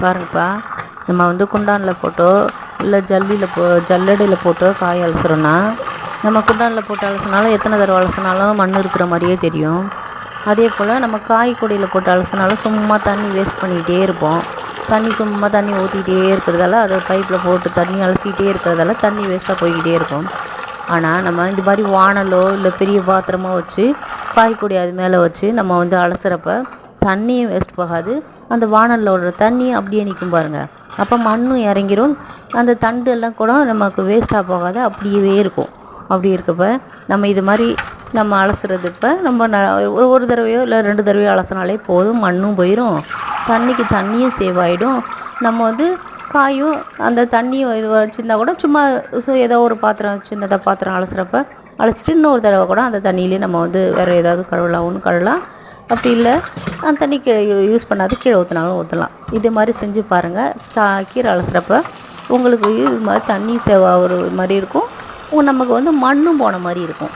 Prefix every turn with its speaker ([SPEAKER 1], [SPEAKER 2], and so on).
[SPEAKER 1] பாருங்கப்பா, நம்ம வந்து குண்டானில் போட்டோ இல்லை ஜல்லடையில் போட்டோ காய் அலசுறோன்னா, நம்ம குண்டானில் போட்டு அலசினாலும் எத்தனை தடவை அலசினாலும் மண் இருக்கிற மாதிரியே தெரியும். அதே போல் நம்ம காய் கொடியில் போட்டு அலசினாலும் சும்மா தண்ணி வேஸ்ட் பண்ணிக்கிட்டே இருப்போம். சும்மா தண்ணி ஊற்றிக்கிட்டே இருக்கிறதால, அதை பைப்பில் போட்டு தண்ணி அலசிக்கிட்டே இருக்கிறதால தண்ணி வேஸ்ட்டாக போய்கிட்டே இருக்கும். ஆனால் நம்ம இந்த மாதிரி வானலோ இல்லை பெரிய பாத்திரமோ வச்சு காய்கொடி அது மேலே வச்சு நம்ம வந்து அலசுறப்ப தண்ணியும் வேஸ்ட் போகாது. அந்த வானலில் விடுற தண்ணி அப்படியே நிற்கும் பாருங்கள். அப்போ மண்ணும் இறங்கிரும், அந்த தண்டு எல்லாம் கூட நமக்கு வேஸ்ட்டாக போகாது, அப்படியே இருக்கும். அப்படி இருக்கப்ப நம்ம இது மாதிரி நம்ம அலசுறது இப்போ நம்ம ஒரு தடவையோ இல்லை 2 தடவையோ அலசினாலே போதும், மண்ணும் போயிடும், தண்ணியும் சேவ் ஆகிடும். நம்ம வந்து காயும் அந்த தண்ணியும் இது வச்சுருந்தா கூட சும்மா ஏதோ ஒரு பாத்திரம் சின்னதாக பாத்திரம் அலசுறப்ப அலசிட்டு இன்னொரு தடவை கூட அந்த தண்ணியிலே நம்ம வந்து வேறு ஏதாவது கழுவலாம். அப்படி இல்லை அந்த தண்ணி கீழே யூஸ் பண்ணாது, கீழே ஊற்றினாலும் ஊற்றலாம். இது மாதிரி செஞ்சு பாருங்கள். கீரை அலசுறப்ப உங்களுக்கு இது மாதிரி தண்ணி சேவ் ஆகிற மாதிரி இருக்கும், நமக்கு வந்து மண்ணும் போன மாதிரி இருக்கும்.